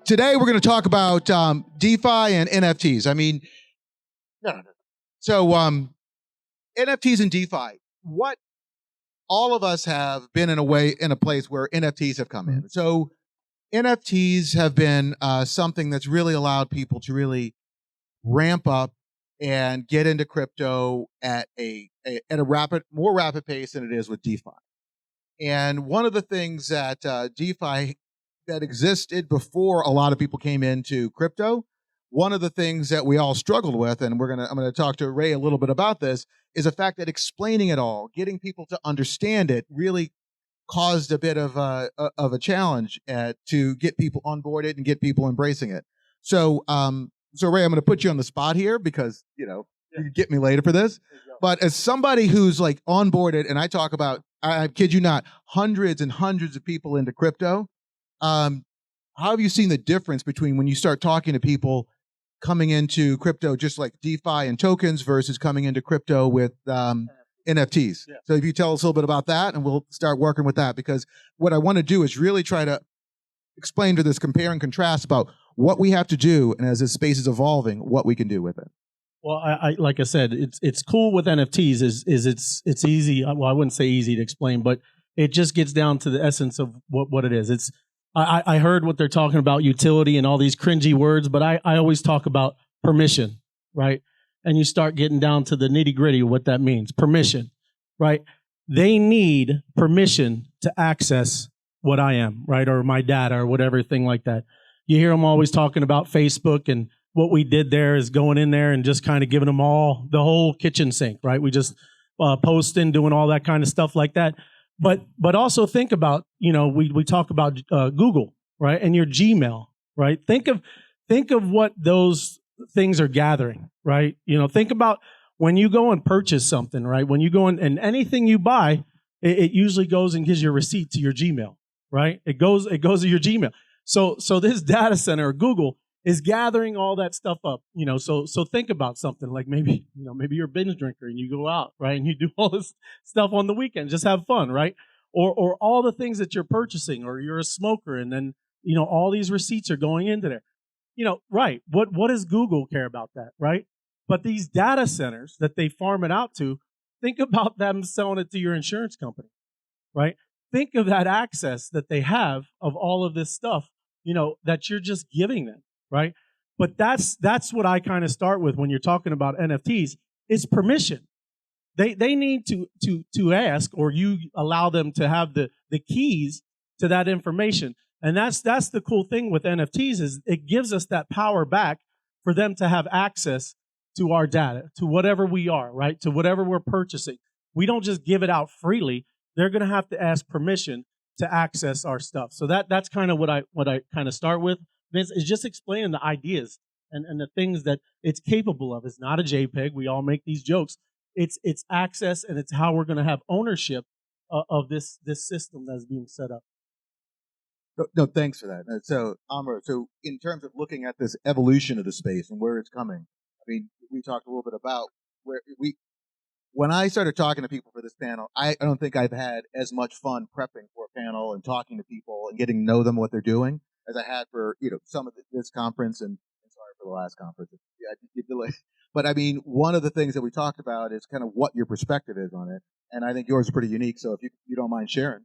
today we're going to talk about DeFi and NFTs. I mean, no. So NFTs and DeFi. What all of us have been in a place where NFTs have come in. So NFTs have been something that's really allowed people to really ramp up and get into crypto at a more rapid pace than it is with DeFi. And one of the things that DeFi that existed before a lot of people came into crypto, one of the things that we all struggled with, and I'm gonna talk to Ray a little bit about this, is the fact that explaining it all, getting people to understand it, really caused a bit of a challenge to get people onboarded and get people embracing it. So, Ray, I'm going to put you on the spot here because you can get me later for this. But as somebody who's like onboarded, and I talk about, I kid you not, hundreds and hundreds of people into crypto. How have you seen the difference between when you start talking to people coming into crypto, just like DeFi and tokens, versus coming into crypto with NFTs? Yeah. So if you tell us a little bit about that, and we'll start working with that, because what I want to do is really try to explain to this compare and contrast about what we have to do, and as this space is evolving, what we can do with it. Well, I like I said, it's cool with NFTs is it's easy. Well, I wouldn't say easy to explain, but it just gets down to the essence of what it is. I heard what they're talking about, utility and all these cringy words, but I always talk about permission, right? And you start getting down to the nitty gritty of what that means. Permission, right? They need permission to access what I am, right? Or my data or whatever thing like that. You hear them always talking about Facebook, and what we did there is going in there and just kind of giving them all the whole kitchen sink, right? We just posting, doing all that kind of stuff like that. But also think about, we talk about Google, right? And your Gmail, right? Think of what those things are gathering, right? Think about when you go and purchase something, right? When you go in and anything you buy, it usually goes and gives your receipt to your Gmail, right? It goes to your Gmail. So this data center, Google, is gathering all that stuff up, so think about something like maybe you're a binge drinker and you go out, right? And you do all this stuff on the weekend, just have fun, right? Or all the things that you're purchasing, or you're a smoker and then, all these receipts are going into there, right? What does Google care about that, right? But these data centers that they farm it out to, think about them selling it to your insurance company, right? Think of that access that they have of all of this stuff, that you're just giving them. Right, but that's what I kind of start with when you're talking about NFTs. Is permission. They need to ask, or you allow them to have the keys to that information. And that's the cool thing with NFTs is it gives us that power back for them to have access to our data, to whatever we are, right, to whatever we're purchasing. We don't just give it out freely. They're going to have to ask permission to access our stuff. So that's kind of what I kind of start with. Vince, is just explaining the ideas and the things that it's capable of. It's not a JPEG. We all make these jokes. It's access, and it's how we're going to have ownership of this system that's being set up. No, thanks for that. So, Amr, so in terms of looking at this evolution of the space and where it's coming, I mean, we talked a little bit about when I started talking to people for this panel, I don't think I've had as much fun prepping for a panel and talking to people and getting to know them, what they're doing, as I had for some of this conference, and sorry for the last conference. Yeah, I did get delayed. But I mean, one of the things that we talked about is kind of what your perspective is on it, and I think yours is pretty unique. So if you don't mind sharing.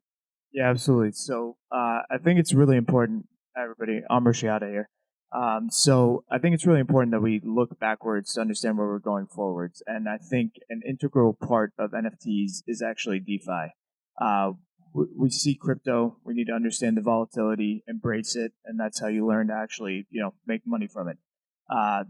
Yeah, absolutely. So I think it's really important, everybody. Amr Shiada here. So I think it's really important that we look backwards to understand where we're going forwards, and I think an integral part of NFTs is actually DeFi. We see crypto, we need to understand the volatility, embrace it, and that's how you learn to actually, make money from it.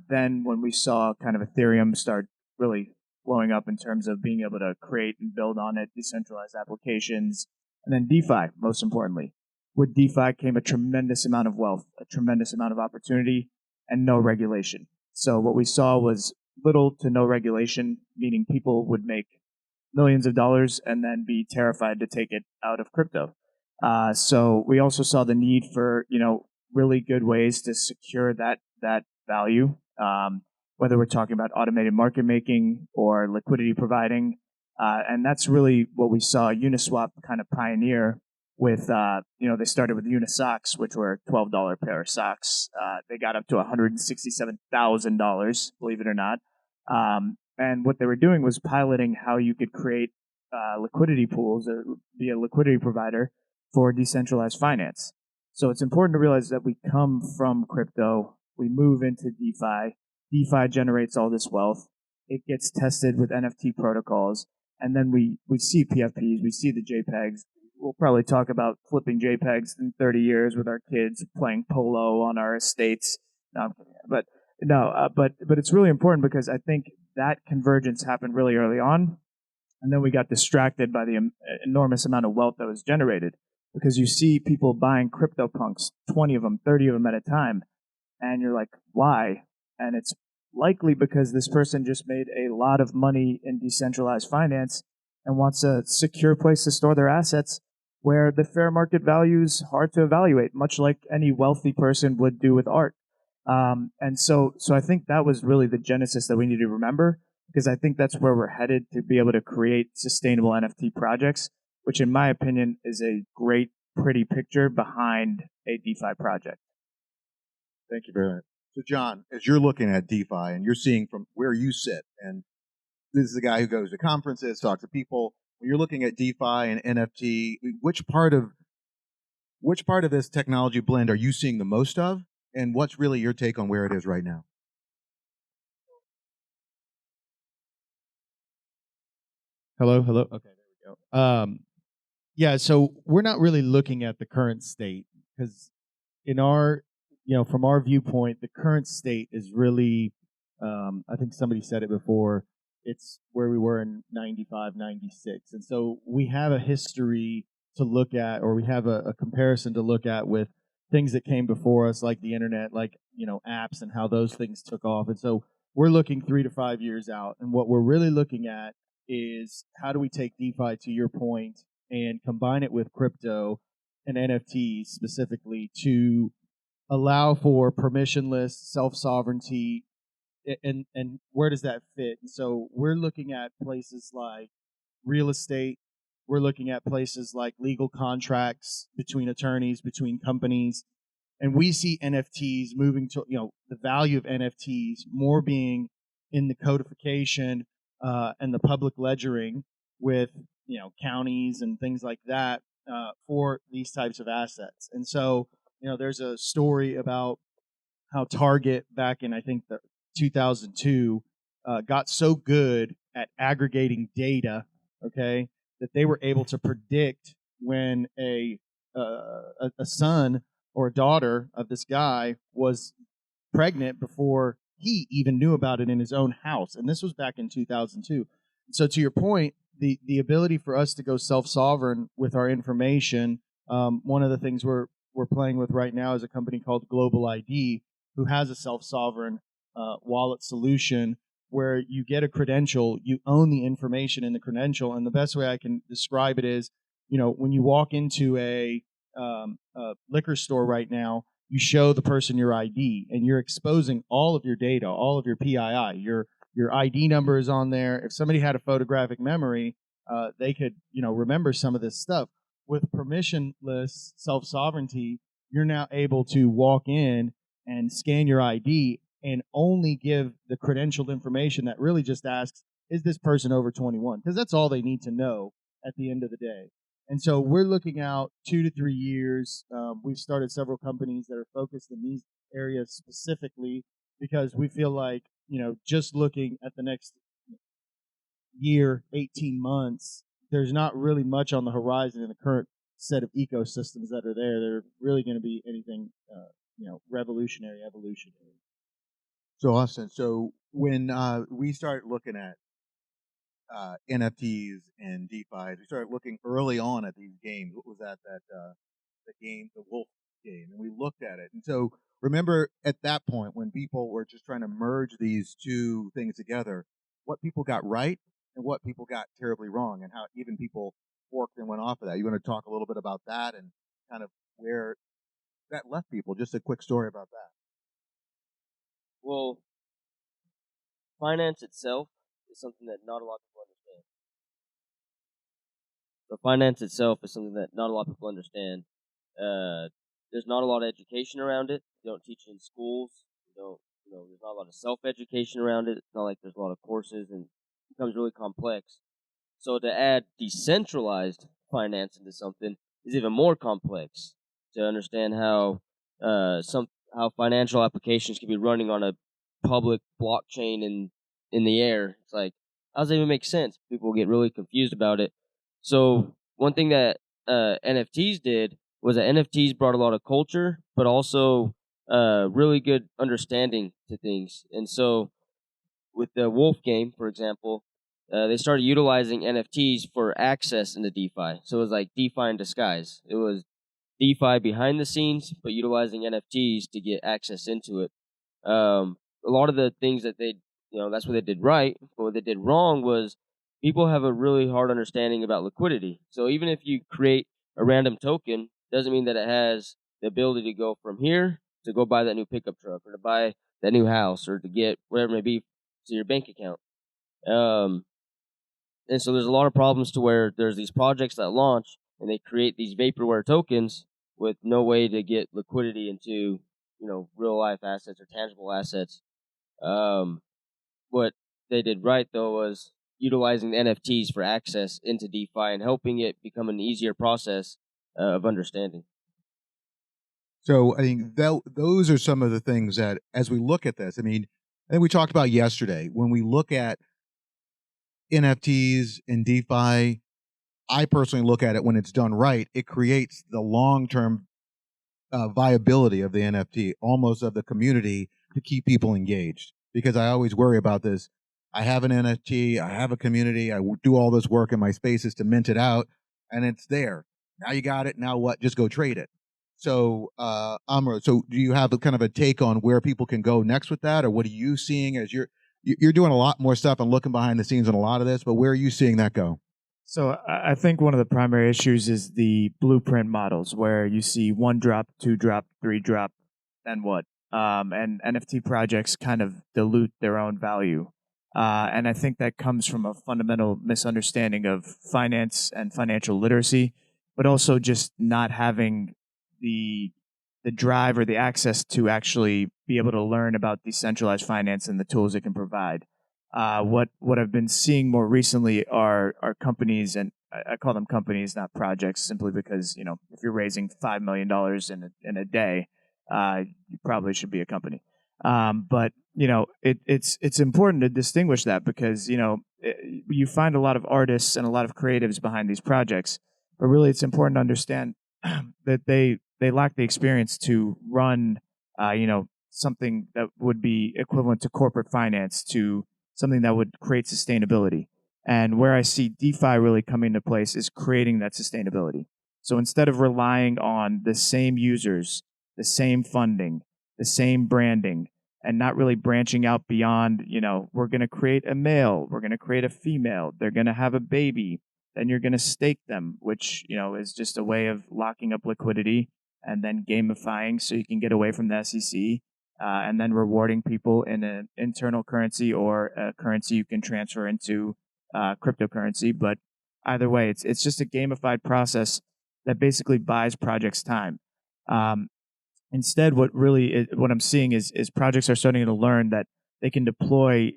Then when we saw kind of Ethereum start really blowing up in terms of being able to create and build on it, decentralized applications, and then DeFi, most importantly. With DeFi came a tremendous amount of wealth, a tremendous amount of opportunity, and no regulation. So what we saw was little to no regulation, meaning people would make millions of dollars and then be terrified to take it out of crypto. So we also saw the need for, really good ways to secure that value, whether we're talking about automated market making or liquidity providing. And that's really what we saw Uniswap kind of pioneer with, they started with Unisocks, which were a $12 pair of socks. They got up to $167,000, believe it or not. And what they were doing was piloting how you could create liquidity pools or be a liquidity provider for decentralized finance. So it's important to realize that we come from crypto, we move into DeFi. DeFi generates all this wealth. It gets tested with NFT protocols, and then we see PFPs, we see the JPEGs. We'll probably talk about flipping JPEGs in 30 years with our kids playing polo on our estates. No, I'm kidding. But it's really important because I think that convergence happened really early on, and then we got distracted by the enormous amount of wealth that was generated because you see people buying CryptoPunks, 20 of them, 30 of them at a time, and you're like, why? And it's likely because this person just made a lot of money in decentralized finance and wants a secure place to store their assets where the fair market value is hard to evaluate, much like any wealthy person would do with art. And so I think that was really the genesis that we need to remember, because I think that's where we're headed to be able to create sustainable NFT projects, which in my opinion is a great, pretty picture behind a DeFi project. Thank you very much. So, John, as you're looking at DeFi and you're seeing from where you sit, and this is the guy who goes to conferences, talks to people. When you're looking at DeFi and NFT, which part of this technology blend are you seeing the most of, and what's really your take on where it is right now? Hello. Okay, there we go. Yeah, so we're not really looking at the current state because from our viewpoint, the current state is really, I think somebody said it before, it's where we were in 95, 96. And so we have a history to look at, or we have a comparison to look at with things that came before us, like the internet, like, apps and how those things took off. And so we're looking 3 to 5 years out. And what we're really looking at is how do we take DeFi, to your point, and combine it with crypto and NFTs specifically to allow for permissionless self-sovereignty, and where does that fit? And so we're looking at places like real estate. We're looking at places like legal contracts between attorneys, between companies. And we see NFTs moving to, the value of NFTs more being in the codification and the public ledgering with, counties and things like that for these types of assets. And so, there's a story about how Target back in, I think, 2002 got so good at aggregating data, okay, that they were able to predict when a son or a daughter of this guy was pregnant before he even knew about it in his own house. And this was back in 2002. So to your point, the ability for us to go self-sovereign with our information, one of the things we're playing with right now is a company called Global ID, who has a self-sovereign wallet solution where you get a credential, you own the information in the credential. And the best way I can describe it is, when you walk into a liquor store right now, you show the person your ID, and you're exposing all of your data, all of your PII. Your ID number is on there. If somebody had a photographic memory, they could, remember some of this stuff. With permissionless self-sovereignty, you're now able to walk in and scan your ID and only give the credentialed information that really just asks, is this person over 21? Because that's all they need to know at the end of the day. And so we're looking out 2 to 3 years. We've started several companies that are focused in these areas specifically because we feel like, just looking at the next year, 18 months, there's not really much on the horizon in the current set of ecosystems that are there. They're really going to be anything, revolutionary, evolutionary. So, Austin, when we start looking at NFTs and DeFi, we started looking early on at these games. What was that? The game, the Wolf game, and we looked at it. And so, remember at that point when people were just trying to merge these two things together, what people got right and what people got terribly wrong, and how even people forked and went off of that. You want to talk a little bit about that and kind of where that left people? Just a quick story about that. Well, finance itself is something that not a lot of people understand. So finance itself is something that not a lot of people understand. There's not a lot of education around it. You don't teach it in schools. There's not a lot of self-education around it. It's not like there's a lot of courses, and it becomes really complex. So to add decentralized finance into something is even more complex. To understand how how financial applications can be running on a public blockchain in the air, it's like, how does that even make sense? People get really confused about it. So one thing that NFTs did was that NFTs brought a lot of culture, but also really good understanding to things. And so with the Wolf game, for example, they started utilizing NFTs for access into DeFi. So it was like DeFi in disguise. It was DeFi behind the scenes, but utilizing NFTs to get access into it. A lot of the things that that's what they did right. But what they did wrong was people have a really hard understanding about liquidity. So even if you create a random token, doesn't mean that it has the ability to go from here to go buy that new pickup truck or to buy that new house or to get whatever it may be to your bank account. And so there's a lot of problems to where there's these projects that launch and they create these vaporware tokens with no way to get liquidity into, real life assets or tangible assets. What they did right though was utilizing NFTs for access into DeFi and helping it become an easier process of understanding. So I think those are some of the things that, as we look at this, I think we talked about yesterday, when we look at NFTs and DeFi, I personally look at it when it's done right, it creates the long-term viability of the NFT, almost of the community, to keep people engaged. Because I always worry about this. I have an NFT, I have a community, I do all this work in my spaces to mint it out, and it's there. Now you got it, now what? Just go trade it. So, Amro, do you have kind of a take on where people can go next with that, or what are you seeing as you're doing a lot more stuff and looking behind the scenes on a lot of this, but where are you seeing that go? So I think one of the primary issues is the blueprint models, where you see 1 drop, 2 drop, 3 drop, then what? And NFT projects kind of dilute their own value. And I think that comes from a fundamental misunderstanding of finance and financial literacy, but also just not having the drive or the access to actually be able to learn about decentralized finance and the tools it can provide. What I've been seeing more recently are companies, and I call them companies, not projects, simply because if you're raising $5 million in a day, you probably should be a company. But it's important to distinguish that, because you find a lot of artists and a lot of creatives behind these projects, but really it's important to understand that they lack the experience to run something that would be equivalent to corporate finance, to something that would create sustainability. And where I see DeFi really coming into place is creating that sustainability. So instead of relying on the same users, the same funding, the same branding, and not really branching out beyond, we're going to create a male, we're going to create a female, they're going to have a baby, then you're going to stake them, which, is just a way of locking up liquidity and then gamifying so you can get away from the SEC. And then rewarding people in an internal currency or a currency you can transfer into cryptocurrency. But either way, it's just a gamified process that basically buys projects time. Instead, what I'm seeing is projects are starting to learn that they can deploy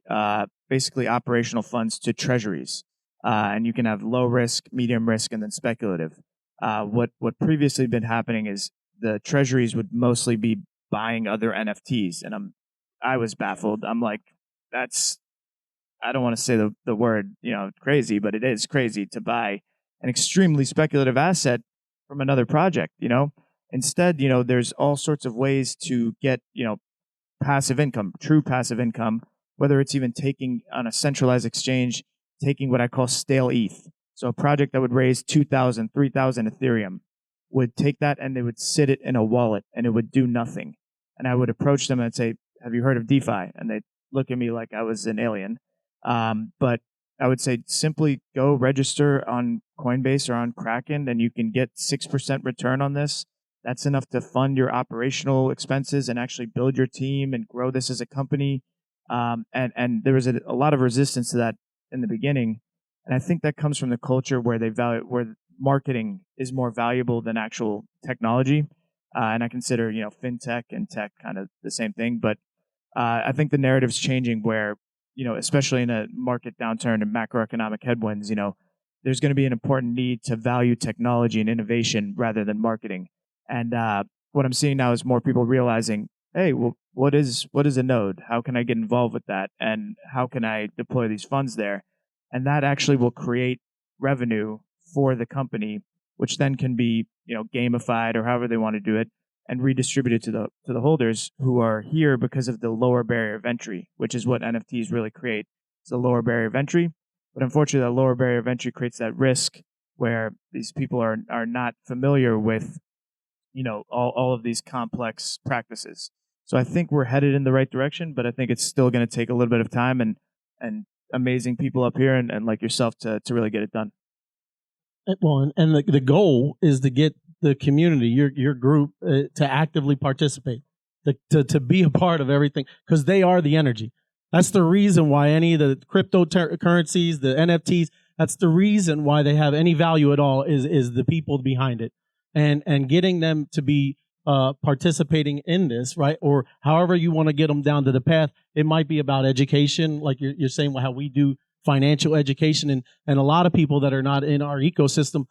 basically operational funds to treasuries, and you can have low risk, medium risk, and then speculative. What previously been happening is the treasuries would mostly be buying other NFTs, and I was baffled. I'm like, I don't want to say the word crazy, but it is crazy to buy an extremely speculative asset from another project. Instead, there's all sorts of ways to get passive income, true passive income, whether it's even taking on a centralized exchange, taking what I call stale ETH. So a project that would raise 2,000, 3,000 Ethereum would take that and they would sit it in a wallet and it would do nothing. And I would approach them and say, have you heard of DeFi? And they'd look at me like I was an alien. But I would say simply go register on Coinbase or on Kraken and you can get 6% return on this. That's enough to fund your operational expenses and actually build your team and grow this as a company. And there was a lot of resistance to that in the beginning. And I think that comes from the culture where marketing is more valuable than actual technology. And I consider, fintech and tech kind of the same thing. But I think the narrative's changing where, especially in a market downturn and macroeconomic headwinds, there's going to be an important need to value technology and innovation rather than marketing. And what I'm seeing now is more people realizing, hey, well, what is a node? How can I get involved with that? And how can I deploy these funds there? And that actually will create revenue for the company, which then can be, gamified or however they want to do it, and redistributed to the holders who are here because of the lower barrier of entry, which is what NFTs really create. It's a lower barrier of entry, but unfortunately, that lower barrier of entry creates that risk where these people are not familiar with, all of these complex practices. So I think we're headed in the right direction, but I think it's still going to take a little bit of time and amazing people up here and like yourself to really get it done. Well, and the goal is to get the community, your group, to actively participate, to be a part of everything, because they are the energy. That's the reason why any of the cryptocurrencies, the NFTs, that's the reason why they have any value at all is the people behind it, and getting them to be participating in this, right? Or however you want to get them down to the path. It might be about education, like you're saying, how we do financial education, and a lot of people that are not in our ecosystem,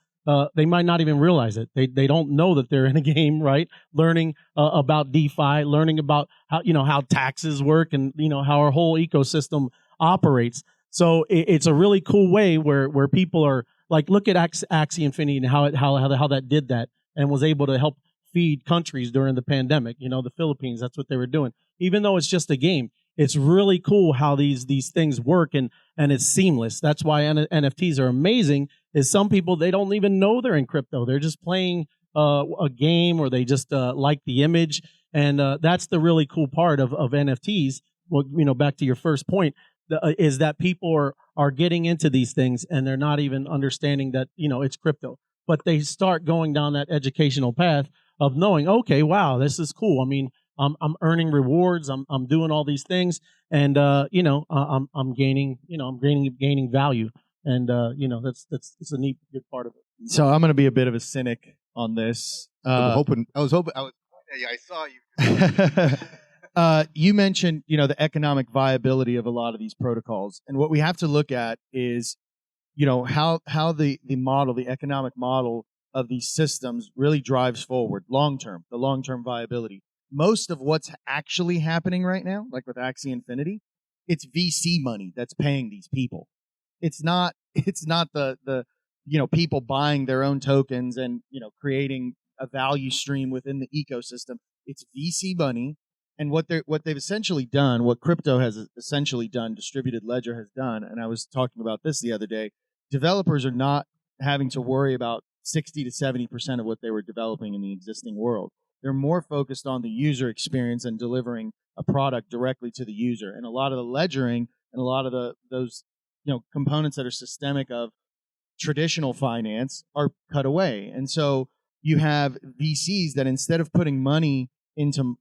they might not even realize it. They don't know that they're in a game, right? Learning about DeFi, learning about how taxes work, and how our whole ecosystem operates. So it's a really cool way where people are like, look at Axie Infinity and how that did that and was able to help feed countries during the pandemic. The Philippines, that's what they were doing. Even though it's just a game, it's really cool how these things work, and it's seamless. That's why NFTs are amazing. Is some people, they don't even know they're in crypto. They're just playing a game, or they just like the image, and that's the really cool part of NFTs. Well, back to your first point, is that people are getting into these things and they're not even understanding that it's crypto, but they start going down that educational path of knowing, okay, wow, this is cool. I mean, I'm earning rewards. I'm doing all these things, and I'm gaining gaining value, and that's it's a neat good part of it. So I'm going to be a bit of a cynic on this. I was hoping. Yeah, I saw you. You mentioned, the economic viability of a lot of these protocols, and what we have to look at is, how the model, the economic model of these systems really drives forward the long-term viability. Most of what's actually happening right now, like with Axie Infinity, it's VC money that's paying these people. It's not the people buying their own tokens and creating a value stream within the ecosystem. It's VC money, and what they've essentially done, what crypto has essentially done, distributed ledger has done, and I was talking about this the other day. Developers are not having to worry about 60 to 70% of what they were developing in the existing world. They're more focused on the user experience and delivering a product directly to the user. And a lot of the ledgering and a lot of those components that are systemic of traditional finance are cut away. And so you have VCs that, instead of putting money into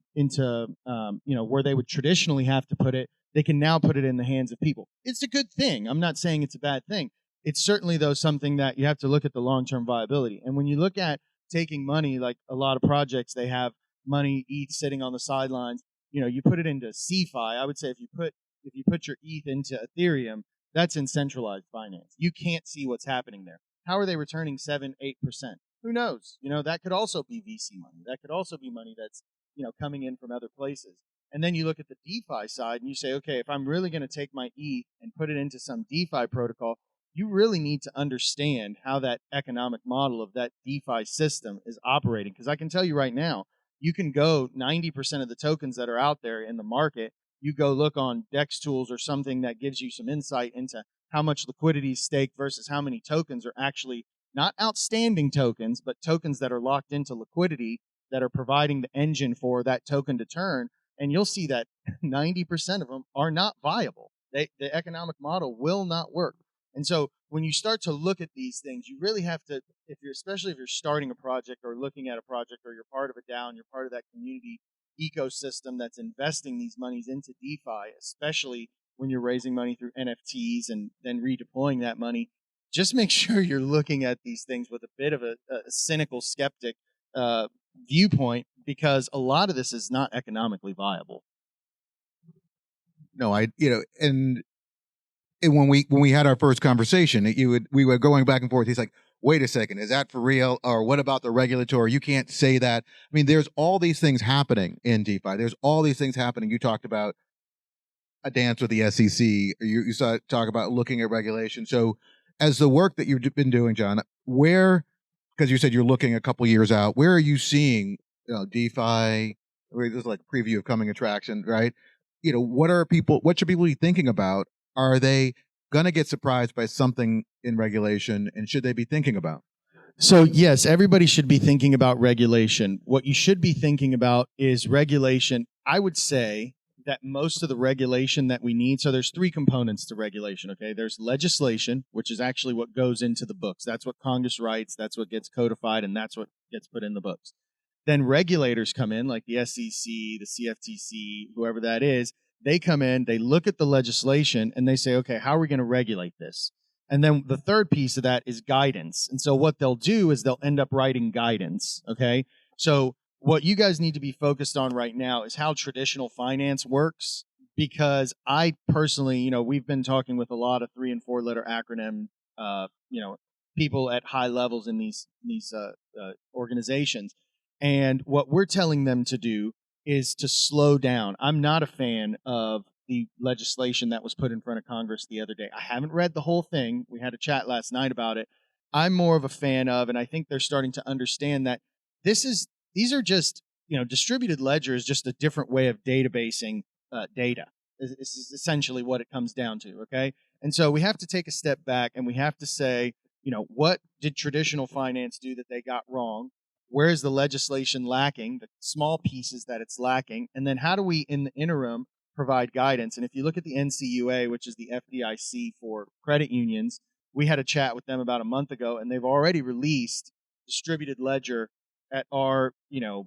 where they would traditionally have to put it, they can now put it in the hands of people. It's a good thing. I'm not saying it's a bad thing. It's certainly, though, something that you have to look at the long-term viability. And when you look at taking money, like a lot of projects, they have money ETH sitting on the sidelines. You put it into CeFi. I would say if you put your ETH into Ethereum, that's in centralized finance. You can't see what's happening there. How are they returning 7-8%? Who knows? That could also be VC money. That could also be money that's coming in from other places. And then you look at the DeFi side and you say, okay, if I'm really going to take my ETH and put it into some DeFi protocol, you really need to understand how that economic model of that DeFi system is operating. Because I can tell you right now, you can go 90% of the tokens that are out there in the market, you go look on DEX tools or something that gives you some insight into how much liquidity is staked versus how many tokens are actually not outstanding tokens, but tokens that are locked into liquidity that are providing the engine for that token to turn. And you'll see that 90% of them are not viable. The economic model will not work. And so when you start to look at these things, you really have to, especially if you're starting a project or looking at a project, or you're part of a DAO, you're part of that community ecosystem that's investing these monies into DeFi, especially when you're raising money through NFTs and then redeploying that money, just make sure you're looking at these things with a bit of a cynical skeptic viewpoint, because a lot of this is not economically viable. No, and when we had our first conversation, we were going back and forth. He's like, wait a second, is that for real? Or what about the regulatory? You can't say that. I mean, there's all these things happening in DeFi. There's all these things happening. You talked about a dance with the SEC. You saw talk about looking at regulation. So as the work that you've been doing, John, because you said you're looking a couple years out, where are you seeing DeFi? This is like a preview of coming attraction, right? What should people be thinking about? Are they going to get surprised by something in regulation, and should they be thinking about? So yes, everybody should be thinking about regulation. What you should be thinking about is regulation. I would say that most of the regulation that we need, so there's three components to regulation, okay? There's legislation, which is actually what goes into the books. That's what Congress writes, that's what gets codified, and that's what gets put in the books. Then regulators come in, like the SEC, the CFTC, whoever that is. They come in, they look at the legislation, and they say, okay, how are we going to regulate this? And then the third piece of that is guidance. And so what they'll do is they'll end up writing guidance, okay? So what you guys need to be focused on right now is how traditional finance works, because I personally, we've been talking with a lot of 3 and 4 letter acronym, people at high levels in these organizations. And what we're telling them to do is to slow down. I'm not a fan of the legislation that was put in front of Congress the other day. I haven't read the whole thing. We had a chat last night about it. I'm more of a fan of, and I think they're starting to understand that these are just, distributed ledger is just a different way of databasing data. This is essentially what it comes down to, okay? And so we have to take a step back and we have to say, what did traditional finance do that they got wrong? Where is the legislation lacking, the small pieces that it's lacking? And then how do we, in the interim, provide guidance? And if you look at the NCUA, which is the FDIC for credit unions, we had a chat with them about a month ago, and they've already released distributed ledger at our,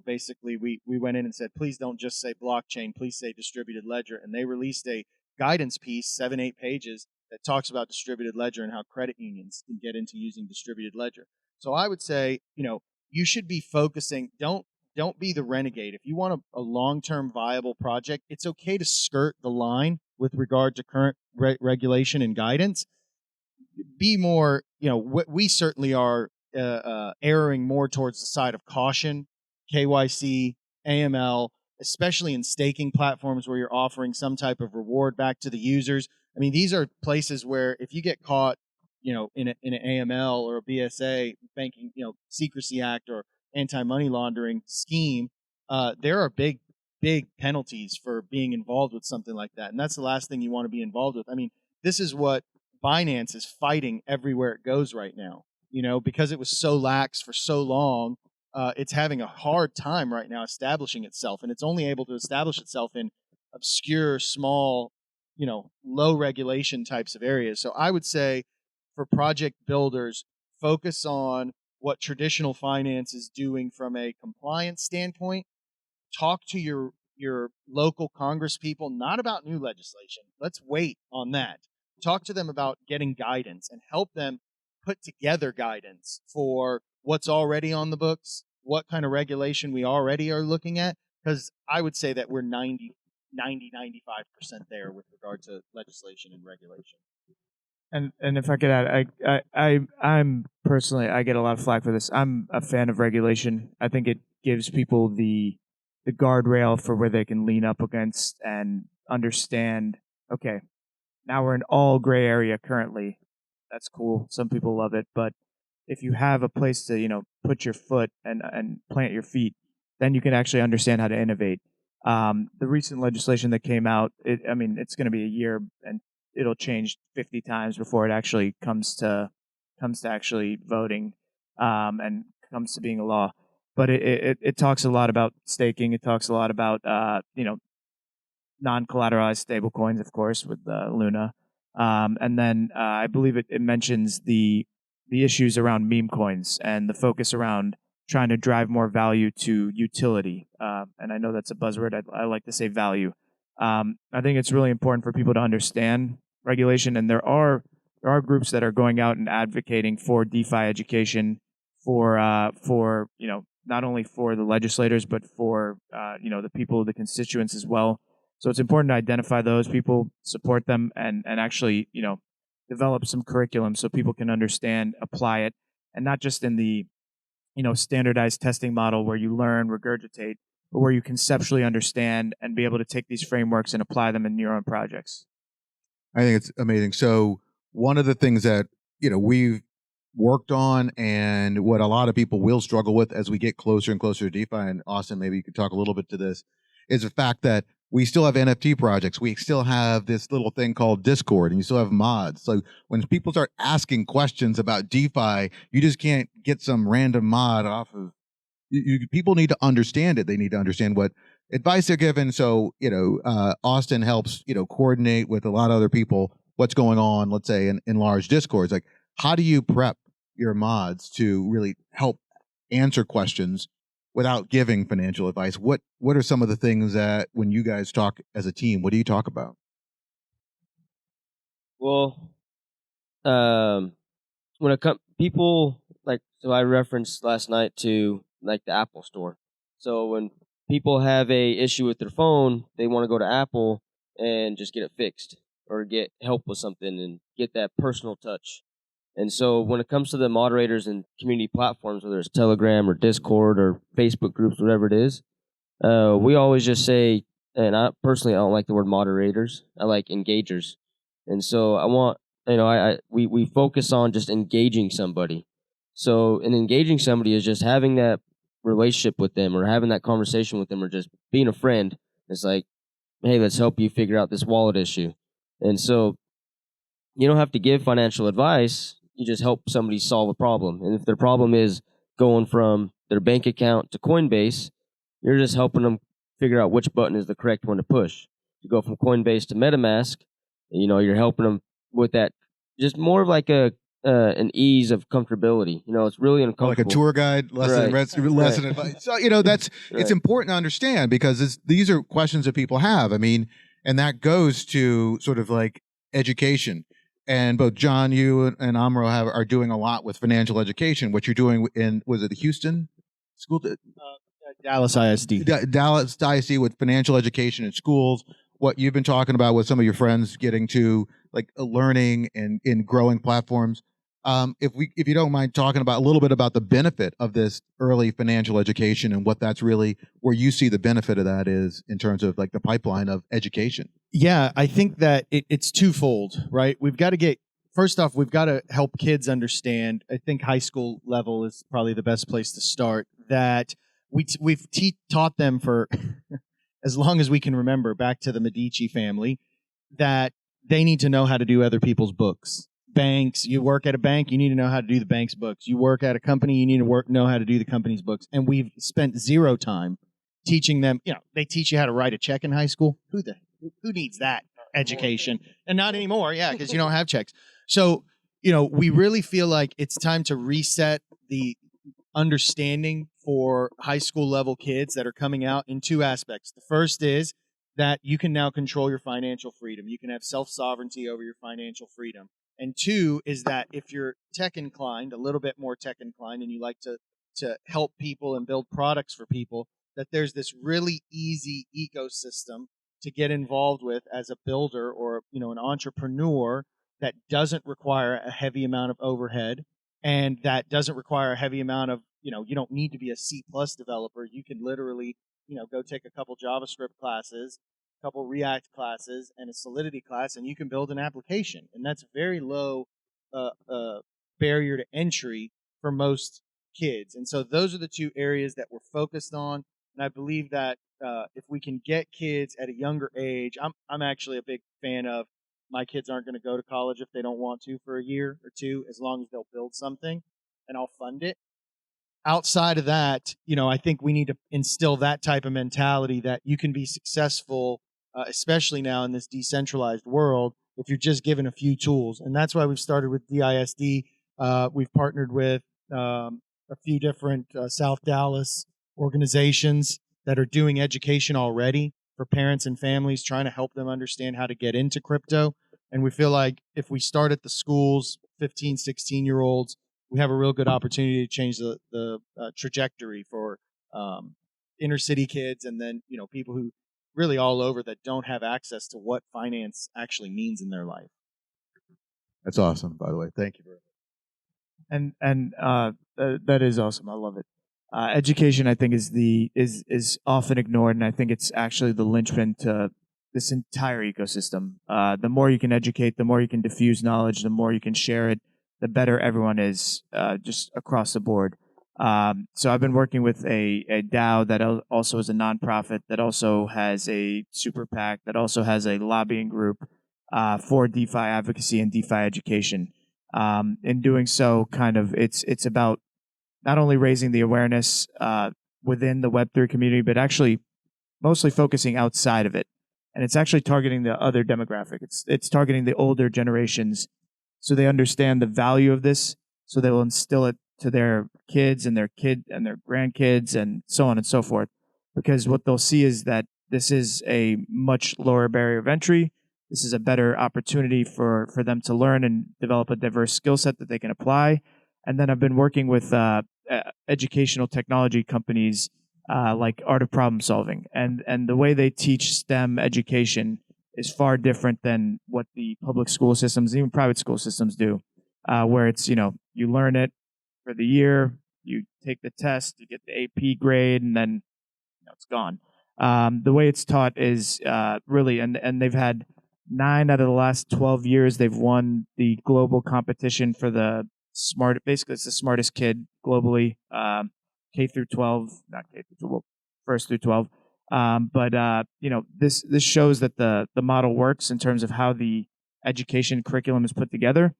basically we went in and said, please don't just say blockchain, please say distributed ledger. And they released a guidance piece, 7-8 pages, that talks about distributed ledger and how credit unions can get into using distributed ledger. So I would say, you should be focusing, don't be the renegade. If you want a long-term viable project, it's okay to skirt the line with regard to current regulation and guidance. Be more, we certainly are erring more towards the side of caution, KYC, AML, especially in staking platforms where you're offering some type of reward back to the users. I mean, these are places where if you get caught, in an AML or a BSA, Banking, Secrecy Act or anti-money laundering scheme, there are big penalties for being involved with something like that. And that's the last thing you want to be involved with. I mean, this is what Binance is fighting everywhere it goes right now, because it was so lax for so long. It's having a hard time right now establishing itself, and it's only able to establish itself in obscure, small, low regulation types of areas. So I would say for project builders, focus on what traditional finance is doing from a compliance standpoint. Talk to your local Congress people, not about new legislation. Let's wait on that. Talk to them about getting guidance and help them put together guidance for what's already on the books, what kind of regulation we already are looking at, because I would say that we're 95% there with regard to legislation and regulation. And if I could add, I'm personally, I get a lot of flack for this. I'm a fan of regulation. I think it gives people the guardrail for where they can lean up against and understand, okay, now we're in all gray area currently. That's cool. Some people love it. But if you have a place to, put your foot and plant your feet, then you can actually understand how to innovate. The recent legislation that came out, it's going to be a year and it'll change 50 times before it actually comes to actually voting and comes to being a law. But it talks a lot about staking. It talks a lot about non-collateralized stablecoins, of course, with Luna, and then I believe it mentions the issues around meme coins and the focus around trying to drive more value to utility. And I know that's a buzzword. I like to say value. I think it's really important for people to understand regulation, and there are there are groups that are going out and advocating for DeFi education for not only for the legislators but for the people, the constituents as well. So it's important to identify those people, support them, and actually develop some curriculum so people can understand, apply it, and not just in the standardized testing model where you learn, regurgitate, but where you conceptually understand and be able to take these frameworks and apply them in your own projects. I think it's amazing. So one of the things that we've worked on, and what a lot of people will struggle with as we get closer and closer to DeFi, and Austin, maybe you could talk a little bit to this, is the fact that we still have NFT projects. We still have this little thing called Discord, and you still have mods. So when people start asking questions about DeFi, you just can't get some random mod off of. People need to understand it. They need to understand what advice they're given. So Austin helps coordinate with a lot of other people what's going on. Let's say in large Discords, like how do you prep your mods to really help answer questions without giving financial advice? What are some of the things that when you guys talk as a team, what do you talk about? Well, when it comes people so I referenced last night to the Apple store. So when people have a issue with their phone, they want to go to Apple and just get it fixed or get help with something and get that personal touch. And so when it comes to the moderators and community platforms, whether it's Telegram or Discord or Facebook groups, whatever it is, we always just say, and I don't like the word moderators. I like engagers. And so I want, we focus on just engaging somebody. So and engaging somebody is just having that relationship with them or having that conversation with them or just being a friend. It's like, hey, let's help you figure out this wallet issue. And so you don't have to give financial advice. You just help somebody solve a problem. And if their problem is going from their bank account to Coinbase, you're just helping them figure out which button is the correct one to push. To go from Coinbase to MetaMask, you're helping them with that. Just more of like an ease of comfortability. It's really uncomfortable. Like a tour guide lesson, lesson advice. So that's it's important to understand because these are questions that people have. I mean, and that goes to sort of like education. And both John, you and Amro are doing a lot with financial education. What you're doing was it the Houston school? Dallas ISD. Dallas ISD with financial education in schools. What you've been talking about with some of your friends getting to like learning and in growing platforms. If you don't mind talking about a little bit about the benefit of this early financial education and what that's really where you see the benefit of that is in terms of like the pipeline of education. Yeah, I think that it's twofold, right? We've got to help kids understand. I think high school level is probably the best place to start. That we've taught them for as long as we can remember, back to the Medici family, that they need to know how to do other people's books. Banks, you work at a bank, you need to know how to do the bank's books. You work at a company, you need to know how to do the company's books. And we've spent zero time teaching them. They teach you how to write a check in high school. Who needs that education? And not anymore, because you don't have checks. So, we really feel like it's time to reset the understanding for high school level kids that are coming out in two aspects. The first is that you can now control your financial freedom. You can have self-sovereignty over your financial freedom. And two is that if you're tech inclined, a little bit more tech inclined, and you like to help people and build products for people, that there's this really easy ecosystem to get involved with as a builder or an entrepreneur that doesn't require a heavy amount of overhead and that doesn't require a heavy amount of you don't need to be a C+ developer. You can literally go take a couple JavaScript classes, a couple React classes, and a Solidity class, and you can build an application. And that's a very low barrier to entry for most kids. And so those are the two areas that we're focused on. And I believe that if we can get kids at a younger age, I'm actually a big fan of my kids aren't going to go to college if they don't want to for a year or two, as long as they'll build something, and I'll fund it. Outside of that, I think we need to instill that type of mentality that you can be successful, especially now in this decentralized world, if you're just given a few tools. And that's why we've started with DISD. We've partnered with a few different South Dallas organizations that are doing education already for parents and families, trying to help them understand how to get into crypto. And we feel like if we start at the schools, 15, 16-year-olds, we have a real good opportunity to change the trajectory for inner city kids, and then people who really all over that don't have access to what finance actually means in their life. That's awesome, by the way. Thank you very much. And that is awesome. I love it. Education, I think, is often ignored, and I think it's actually the linchpin to this entire ecosystem. The more you can educate, the more you can diffuse knowledge, the more you can share it, the better everyone is, just across the board. So I've been working with a DAO that also is a nonprofit, that also has a super PAC, that also has a lobbying group for DeFi advocacy and DeFi education. In doing so, it's about not only raising the awareness within the Web3 community, but actually mostly focusing outside of it. And it's actually targeting the other demographic. It's targeting the older generations, so they understand the value of this, so they will instill it to their kids and their grandkids and so on and so forth. Because what they'll see is that this is a much lower barrier of entry. This is a better opportunity for them to learn and develop a diverse skill set that they can apply. And then I've been working with educational technology companies like Art of Problem Solving. And the way they teach STEM education is far different than what the public school systems, even private school systems do, where it's, you learn it for the year, you take the test, you get the AP grade, and then it's gone. The way it's taught is really, and they've had 9 out of the last 12 years, they've won the global competition for the basically it's the smartest kid globally, K through 12, not K through 12, first through 12. This shows that the model works in terms of how the education curriculum is put together.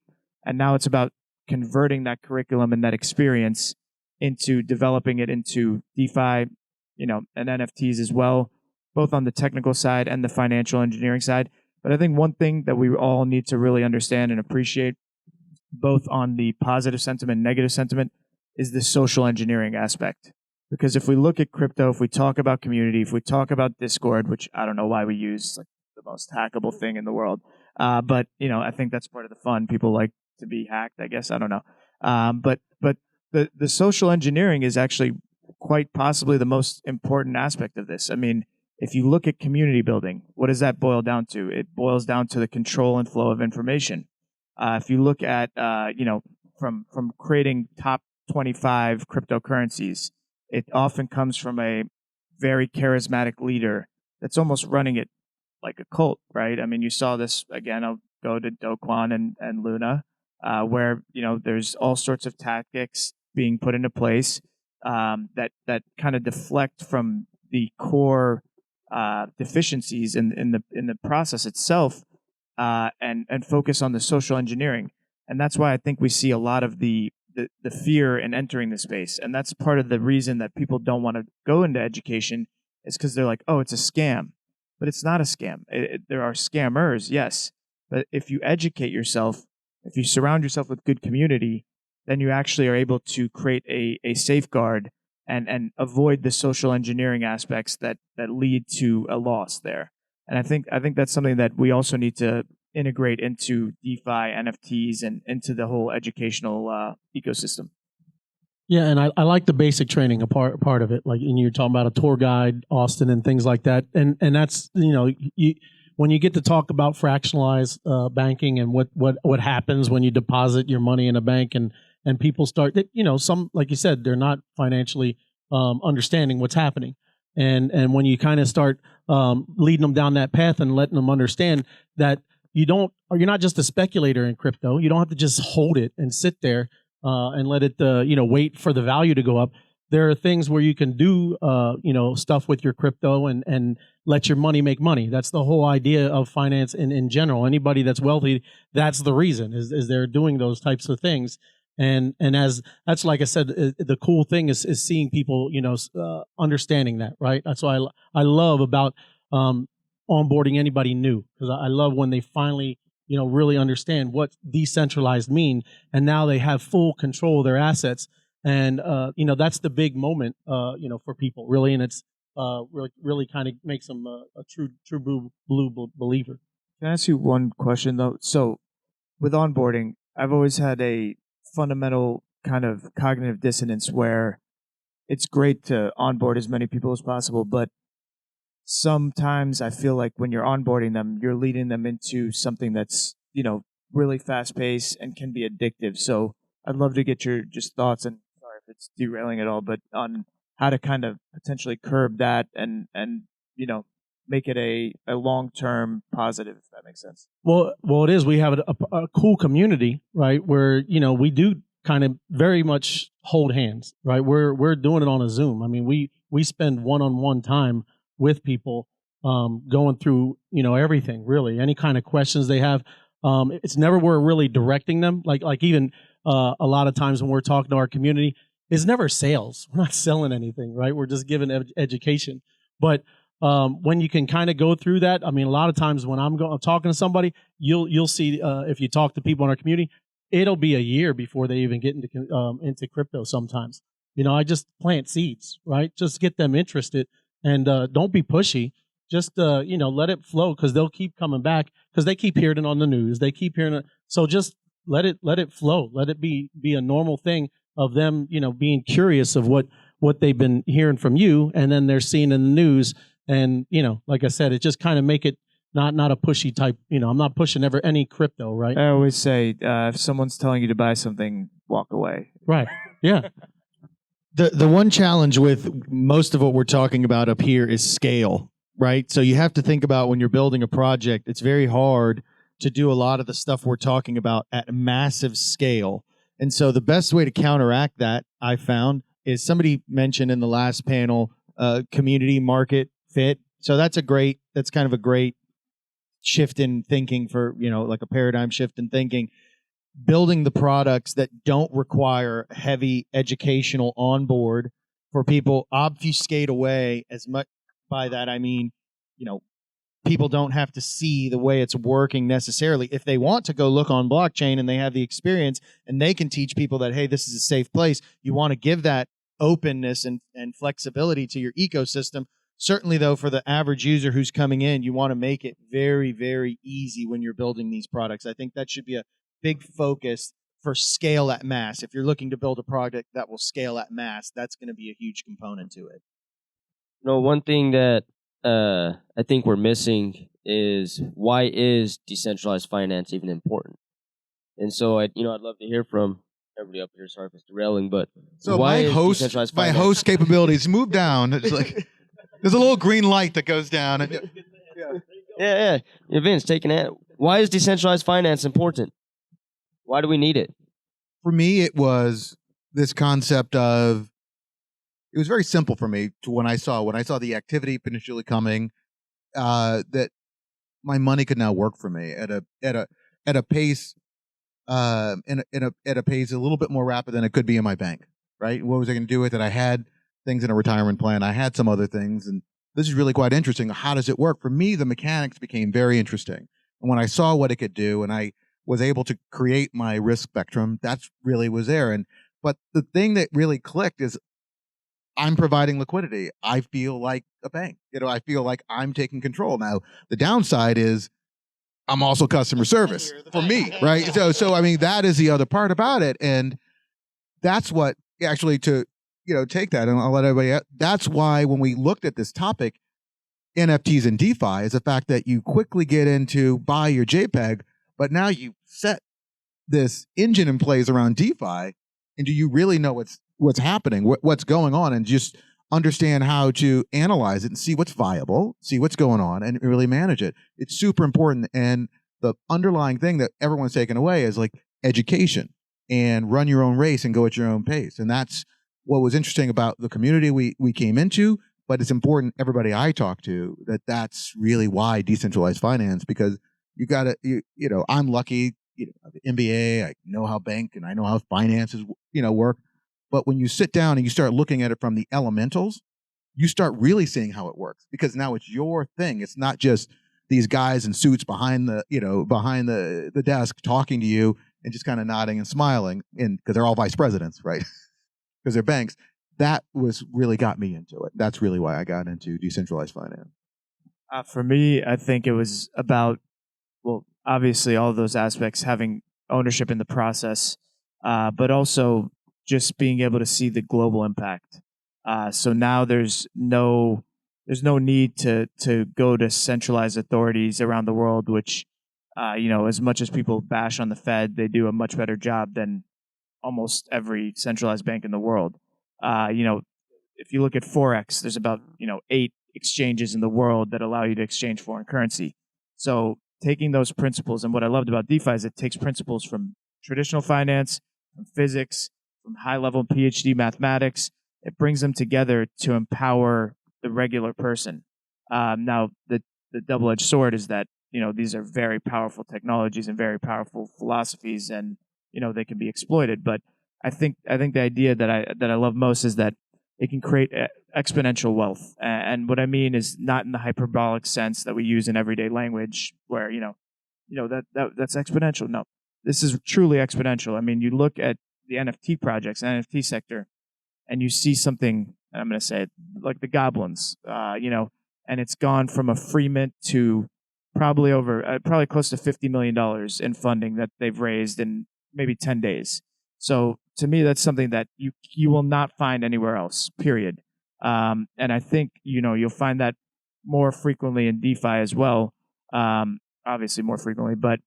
And now it's about converting that curriculum and that experience into developing it into DeFi, and NFTs as well, both on the technical side and the financial engineering side. But I think one thing that we all need to really understand and appreciate, both on the positive sentiment and negative sentiment, is the social engineering aspect. Because if we look at crypto, if we talk about community, if we talk about Discord, which I don't know why we use, like the most hackable thing in the world, but I think that's part of the fun. People like to be hacked, I guess. I don't know. But the social engineering is actually quite possibly the most important aspect of this. I mean, if you look at community building, what does that boil down to? It boils down to the control and flow of information. If you look at, from creating top 25 cryptocurrencies, it often comes from a very charismatic leader that's almost running it like a cult, right? I mean, you saw this again. I'll go to Do Kwon and Luna, where there's all sorts of tactics being put into place that kind of deflect from the core deficiencies in the process itself, and focus on the social engineering. And that's why I think we see a lot of the fear in entering the space. And that's part of the reason that people don't want to go into education, is because they're like, oh, it's a scam. But it's not a scam. There are scammers, yes. But if you educate yourself, if you surround yourself with good community, then you actually are able to create a safeguard and avoid the social engineering aspects that lead to a loss there. And I think that's something that we also need to integrate into DeFi, NFTs, and into the whole educational ecosystem. Yeah, and I like the basic training, a part of it. Like, and you're talking about a tour guide, Austin, and things like that. And that's, when you get to talk about fractionalized banking and what happens when you deposit your money in a bank, and people start, some, like you said, they're not financially understanding what's happening. And when you kind of start leading them down that path and letting them understand that you're not just a speculator in crypto. You don't have to just hold it and sit there and let it, wait for the value to go up. There are things where you can do, stuff with your crypto and let your money make money. That's the whole idea of finance in general. Anybody that's wealthy, that's the reason is they're doing those types of things. And as that's, like I said, the cool thing is seeing people, understanding that, right? That's why I love about onboarding anybody new, because I love when they finally, really understand what decentralized mean, and now they have full control of their assets. And that's the big moment, for people, really, and it's really kind of makes them a true blue believer. Can I ask you one question though? So with onboarding, I've always had a fundamental kind of cognitive dissonance where it's great to onboard as many people as possible, but sometimes I feel like when you're onboarding them, you're leading them into something that's, really fast paced and can be addictive. So I'd love to get your just thoughts, and sorry if it's derailing at all, but on how to kind of potentially curb that and make it a long term positive, if that makes sense. Well, it is. We have a cool community, right? Where we do kind of very much hold hands, right? We're doing it on a Zoom. I mean, we spend one-on-one time with people, going through everything, really, any kind of questions they have. It's never we're really directing them. Like even a lot of times when we're talking to our community, it's never sales. We're not selling anything, right? We're just giving education. But when you can kind of go through that, I mean, a lot of times when I'm talking to somebody, you'll see if you talk to people in our community, it'll be a year before they even get into crypto. Sometimes, I just plant seeds, right? Just get them interested, and don't be pushy. Just let it flow, because they'll keep coming back because they keep hearing it on the news. They keep hearing it, so just let it flow. Let it be a normal thing of them, being curious of what they've been hearing from you, and then they're seeing in the news. And like I said, it just kind of make it not a pushy type. I'm not pushing any crypto, right? I always say if someone's telling you to buy something, walk away. Right. Yeah. The one challenge with most of what we're talking about up here is scale, right? So you have to think about when you're building a project, it's very hard to do a lot of the stuff we're talking about at a massive scale. And so the best way to counteract that, I found, is somebody mentioned in the last panel, community market fit. So that's kind of a great shift in thinking for, like a paradigm shift in thinking. Building the products that don't require heavy educational onboard for people, obfuscate away as much. By that I mean, people don't have to see the way it's working necessarily. If they want to go look on blockchain and they have the experience and they can teach people that, hey, this is a safe place, you want to give that openness and flexibility to your ecosystem. Certainly, though, for the average user who's coming in, you want to make it very, very easy when you're building these products. I think that should be a big focus for scale at mass. If you're looking to build a product that will scale at mass, that's going to be a huge component to it. One thing that I think we're missing is, why is decentralized finance even important? And so I'd love to hear from everybody up here. Sorry if it's derailing, but So why my is host decentralized finance? capabilities move down. It's like there's a little green light that goes down. Yeah. Vince, taking it. Why is decentralized finance important? Why do we need it? For me, it was this concept of, it was very simple for me to when I saw the activity potentially coming, that my money could now work for me at a pace, at a pace a little bit more rapid than it could be in my bank. Right? What was I going to do with it? I had things in a retirement plan. I had some other things, and this is really quite interesting. How does it work? For me, the mechanics became very interesting, and when I saw what it could do, and I was able to create my risk spectrum, that's really was there. But the thing that really clicked is, I'm providing liquidity. I feel like a bank. I feel like I'm taking control. Now, the downside is I'm also customer service for me, right? So I mean, that is the other part about it. And that's what actually to, take that, and I'll let everybody out. That's why when we looked at this topic, NFTs and DeFi, is the fact that you quickly get into buy your JPEG, but now you set this engine in place around DeFi, and do you really know what's happening, what's going on, and just understand how to analyze it and see what's viable, see what's going on, and really manage it. It's super important. And the underlying thing that everyone's taken away is like education, and run your own race and go at your own pace. And that's what was interesting about the community we came into. But it's important, everybody I talk to, that's really why decentralized finance, because you got to, I'm lucky, MBA, I know how bank and I know how finances, work. But when you sit down and you start looking at it from the elementals, you start really seeing how it works, because now it's your thing. It's not just these guys in suits behind the desk talking to you and just kind of nodding and smiling, because they're all vice presidents, right? Because they're banks. That was really got me into it. That's really why I got into decentralized finance. For me, I think it was about obviously all of those aspects, having ownership in the process, but also just being able to see the global impact. So now there's no need to go to centralized authorities around the world, which as much as people bash on the Fed, they do a much better job than almost every centralized bank in the world. If you look at Forex, there's about 8 exchanges in the world that allow you to exchange foreign currency. So taking those principles, and what I loved about DeFi is it takes principles from traditional finance, from physics, from high-level PhD mathematics. It brings them together to empower the regular person. Now, the double-edged sword is that these are very powerful technologies and very powerful philosophies, and they can be exploited. But I think the idea that I love most is that it can create exponential wealth. And what I mean is not in the hyperbolic sense that we use in everyday language, where that's exponential. No, this is truly exponential. I mean, you look at the NFT projects, NFT sector, and you see something. And I'm going to say it like the goblins, and it's gone from a free mint to probably close to $50 million in funding that they've raised in maybe 10 days. So to me, that's something that you will not find anywhere else, period. And I think, you'll find that more frequently in DeFi as well, obviously more frequently. But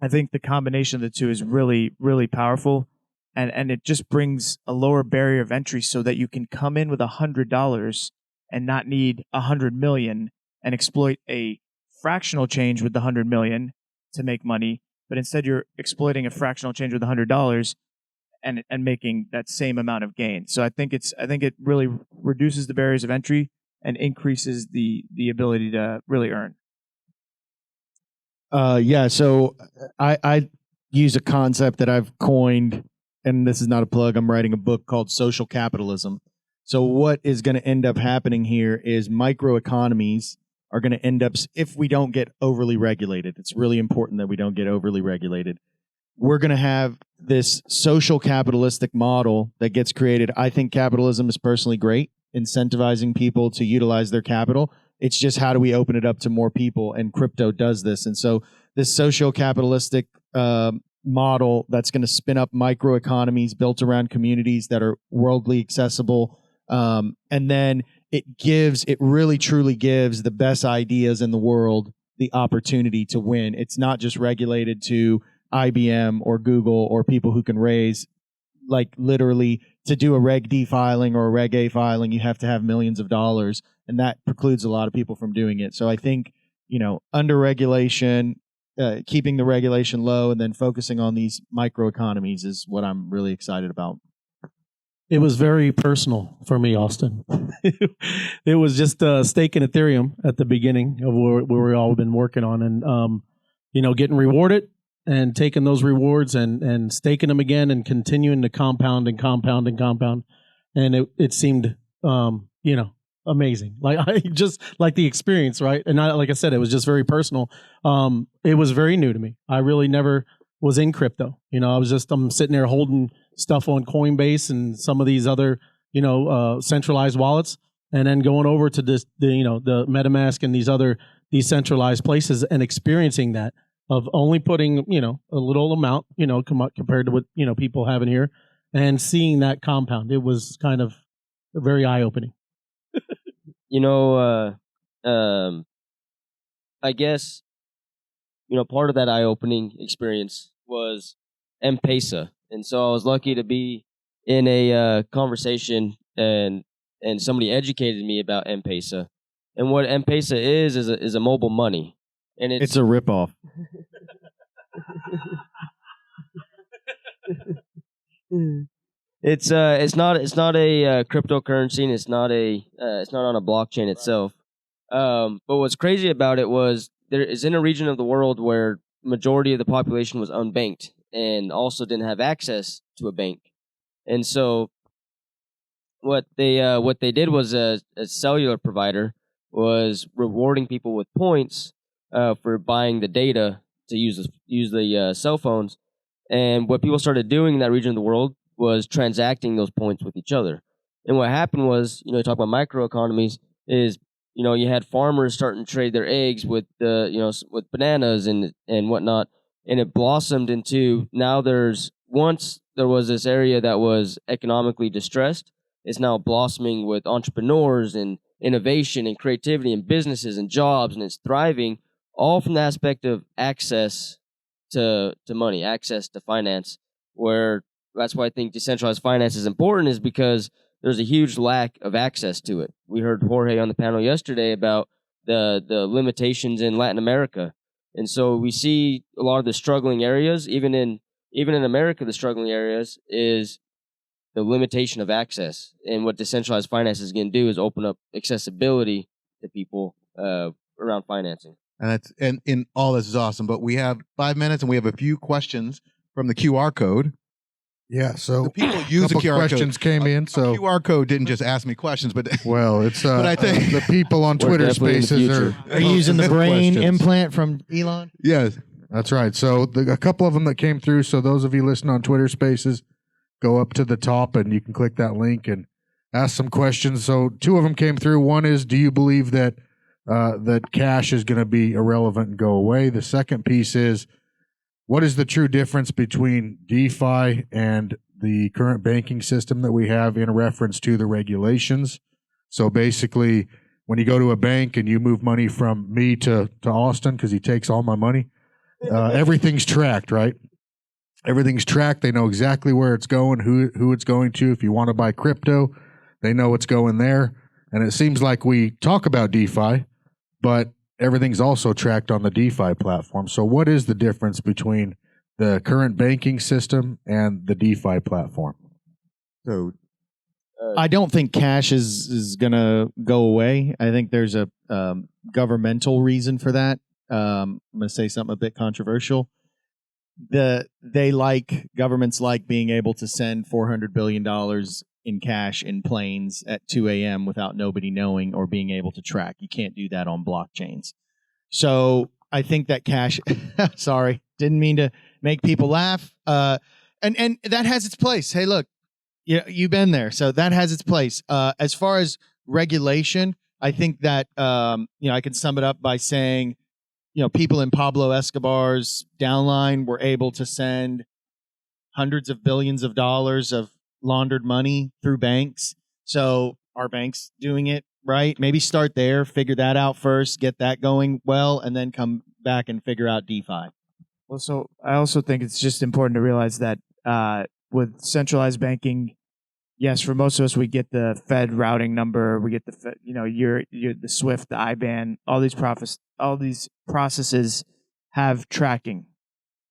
I think the combination of the two is really, really powerful. And it just brings a lower barrier of entry so that you can come in with $100 and not need 100 million and exploit a fractional change with the 100 million to make money. But instead, you're exploiting a fractional change with $100 and making that same amount of gain. So I think it really reduces the barriers of entry and increases the ability to really earn. So I use a concept that I've coined, and this is not a plug. I'm writing a book called Social Capitalism. So what is going to end up happening here is microeconomies are going to end up, if we don't get overly regulated, it's really important that we don't get overly regulated. We're going to have this social capitalistic model that gets created. I think capitalism is personally great, incentivizing people to utilize their capital. It's just how do we open it up to more people, and crypto does this. And so this social capitalistic model that's going to spin up microeconomies built around communities that are worldly accessible. And then it really truly gives the best ideas in the world the opportunity to win. It's not just regulated to IBM or Google or people who can raise, like literally to do a Reg D filing or a Reg A filing, you have to have millions of dollars, and that precludes a lot of people from doing it. So I think, under regulation, keeping the regulation low and then focusing on these microeconomies is what I'm really excited about. It was very personal for me, Austin. It was just stake in Ethereum at the beginning of where we all been working on, and getting rewarded and taking those rewards and staking them again and continuing to compound and compound and compound, and it seemed amazing. Like I just like the experience, right? And like I said, it was just very personal. It was very new to me. I really never was in crypto. I'm sitting there holding stuff on Coinbase and some of these other, centralized wallets, and then going over to the MetaMask and these other decentralized places and experiencing that of only putting, a little amount, compared to what, people have in here, and seeing that compound. It was kind of very eye-opening. I guess, part of that eye-opening experience was M-Pesa. And so I was lucky to be in a conversation and somebody educated me about M-Pesa. And what M-Pesa is a mobile money. And it's a ripoff. It's not a cryptocurrency, and it's not on a blockchain itself. But what's crazy about it was there is in a region of the world where majority of the population was unbanked and also didn't have access to a bank. And so what they did was a cellular provider was rewarding people with points for buying the data to use the cell phones. And what people started doing in that region of the world was transacting those points with each other. And what happened was, you talk about microeconomies, is you had farmers starting to trade their eggs with with bananas and whatnot, and it blossomed into now once there was this area that was economically distressed. It's now blossoming with entrepreneurs and innovation and creativity and businesses and jobs, and it's thriving all from the aspect of access to money, access to finance, where that's why I think decentralized finance is important, is because there's a huge lack of access to it. We heard Jorge on the panel yesterday about the limitations in Latin America. And so we see a lot of the struggling areas, even in America, the struggling areas is the limitation of access. And what decentralized finance is going to do is open up accessibility to people around financing. And in all this is awesome. But we have 5 minutes and we have a few questions from the QR code. Yeah, so The people use the QR questions code. came in. So QR code didn't just ask me questions, but well, it's But I think- the people on We're Twitter definitely in the Spaces future. are Are you using the brain questions. implant from Elon? yes. That's right. So a couple of them that came through. So those of you listening on Twitter Spaces, go up to the top and you can click that link and ask some questions. So 2 of them came through. One is, do you believe that that cash is going to be irrelevant and go away? The second piece is, what is the true difference between DeFi and the current banking system that we have in reference to the regulations? So basically, when you go to a bank and you move money from me to Austin, because he takes all my money, everything's tracked, right? Everything's tracked. They know exactly where it's going, who it's going to. If you want to buy crypto, they know what's going there. And it seems like we talk about DeFi, but everything's also tracked on the DeFi platform. So what is the difference between the current banking system and the DeFi platform? So I don't think cash is going to go away. I think there's a governmental reason for that. I'm going to say something a bit controversial. Governments like being able to send $400 billion in cash in planes at 2 a.m. without nobody knowing or being able to track. You can't do that on blockchains. So I think that cash, sorry, didn't mean to make people laugh. And that has its place. Hey, look, you've been there. So that has its place. As far as regulation, I think that, I can sum it up by saying, people in Pablo Escobar's downline were able to send hundreds of billions of dollars of laundered money through banks. So are banks doing it right? Maybe start there, figure that out first, get that going well, and then come back and figure out DeFi. Well, so I also think it's just important to realize that with centralized banking, yes, for most of us, we get the Fed routing number, we get the Fed, you're the SWIFT, the IBAN, all these processes have tracking,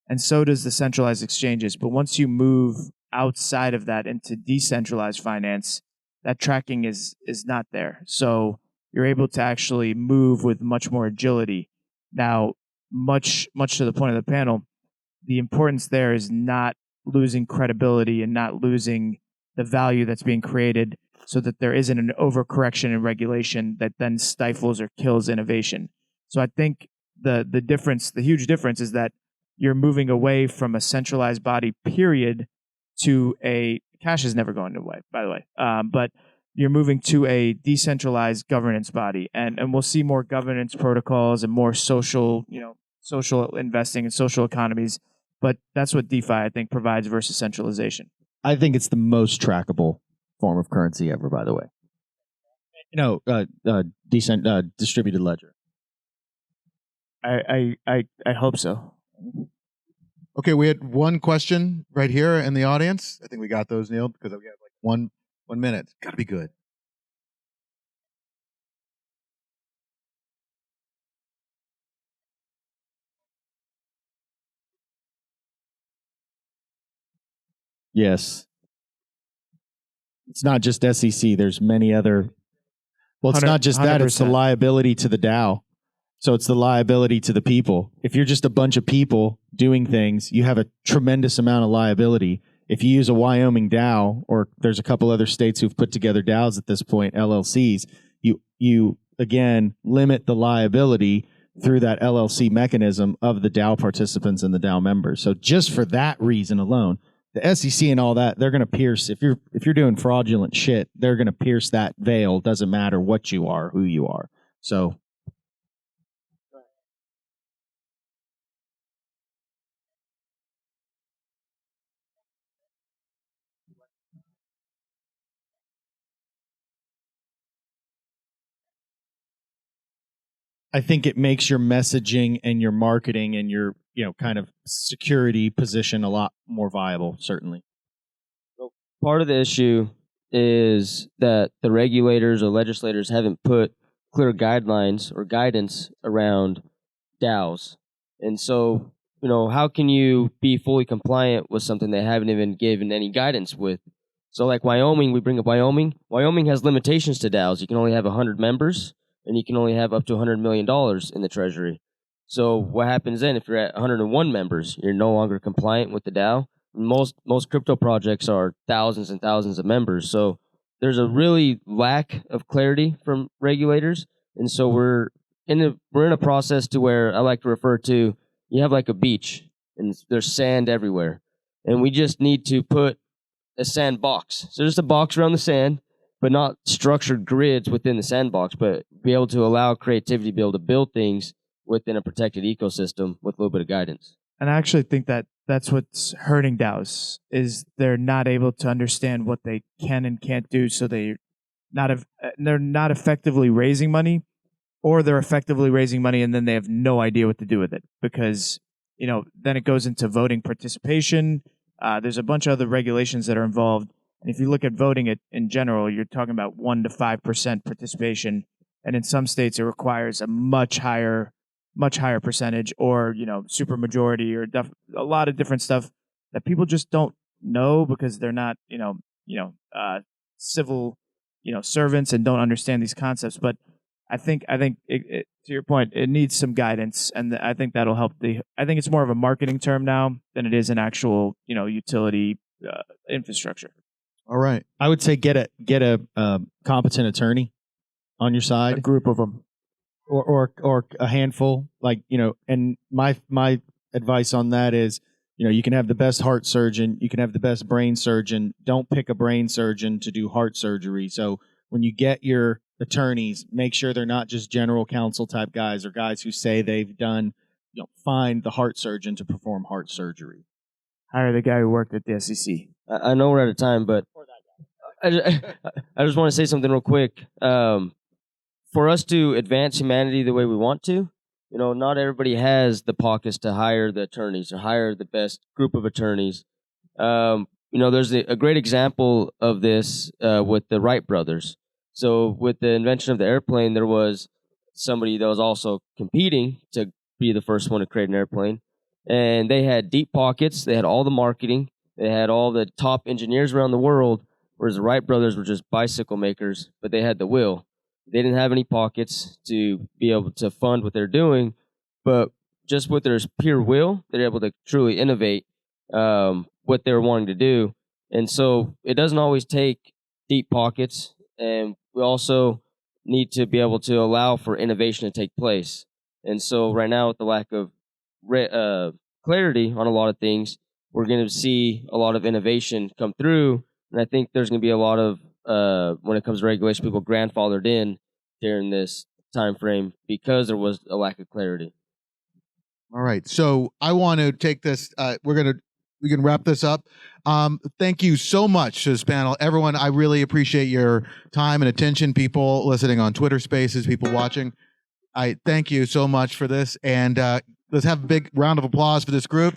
and so does the centralized exchanges. But once you move outside of that into decentralized finance, that tracking is not there. So you're able to actually move with much more agility. Now, much to the point of the panel, the importance there is not losing credibility and not losing the value that's being created, so that there isn't an overcorrection in regulation that then stifles or kills innovation. So I think the huge difference is that you're moving away from a centralized body, period, to cash is never going away, by the way. But you're moving to a decentralized governance body, and we'll see more governance protocols and more social investing and social economies. But that's what DeFi, I think, provides versus centralization. I think it's the most trackable form of currency ever, by the way. Distributed ledger. I hope so. okay, we had one question right here in the audience. I think we got those, Neil, because we have like one minute. It's got to be good. Yes. It's not just SEC. There's many other. Well, it's not just that. It's the 100%. liability to the DAO. So it's the liability to the people. If you're just a bunch of people doing things, you have a tremendous amount of liability. If you use a Wyoming DAO, or there's a couple other states who've put together DAOs at this point, LLCs, you again limit the liability through that LLC mechanism of the DAO participants and the DAO members. So just for that reason alone, the SEC and all that, they're going to pierce. If you're doing fraudulent shit, they're going to pierce that veil. Doesn't matter what you are, who you are. So I think it makes your messaging and your marketing and your, kind of security position a lot more viable, certainly. So part of the issue is that the regulators or legislators haven't put clear guidelines or guidance around DAOs. And so, how can you be fully compliant with something they haven't even given any guidance with? So like Wyoming, we bring up Wyoming. Wyoming has limitations to DAOs. You can only have 100 members, and you can only have up to $100 million in the treasury. So what happens then if you're at 101 members? You're no longer compliant with the DAO. Most crypto projects are thousands and thousands of members. So there's a really lack of clarity from regulators. And so we're in a process to where I like to refer to, you have like a beach and there's sand everywhere. And we just need to put a sandbox. So just a box around the sand, but not structured grids within the sandbox, but be able to allow creativity to be able to build things within a protected ecosystem with a little bit of guidance. And I actually think that that's what's hurting DAOs is they're not able to understand what they can and can't do, so they're not effectively raising money, or they're effectively raising money and then they have no idea what to do with it because then it goes into voting participation. There's a bunch of other regulations that are involved. And if you look at voting in general, you're talking about 1 to 5% participation. And in some states, it requires a much higher percentage or, super majority or a lot of different stuff that people just don't know because they're not, civil, servants and don't understand these concepts. But I think it, to your point, it needs some guidance. And I think that'll help I think it's more of a marketing term now than it is an actual, utility infrastructure. All right. I would say get a competent attorney on your side, A group of them, or a handful. And my advice on that is, you can have the best heart surgeon, you can have the best brain surgeon. Don't pick a brain surgeon to do heart surgery. So when you get your attorneys, make sure they're not just general counsel type guys or guys who say they've done. Find the heart surgeon to perform heart surgery. Hire the guy who worked at the SEC. I know we're out of time, but I just want to say something real quick. For us to advance humanity the way we want to, not everybody has the pockets to hire the attorneys or hire the best group of attorneys. There's a great example of this with the Wright brothers. So with the invention of the airplane, there was somebody that was also competing to be the first one to create an airplane. And they had deep pockets. They had all the marketing. They had all the top engineers around the world, whereas the Wright brothers were just bicycle makers, but they had the will. They didn't have any pockets to be able to fund what they're doing, but just with their pure will, they're able to truly innovate what they're wanting to do. And so it doesn't always take deep pockets, and we also need to be able to allow for innovation to take place. And so right now, with the lack of clarity on a lot of things, we're going to see a lot of innovation come through. And I think there's going to be a lot of, when it comes to regulation, people grandfathered in during this time frame because there was a lack of clarity. All right. So I want to take this. We can wrap this up. Thank you so much to this panel. Everyone, I really appreciate your time and attention. People listening on Twitter Spaces, people watching. I thank you so much for this. And let's have a big round of applause for this group.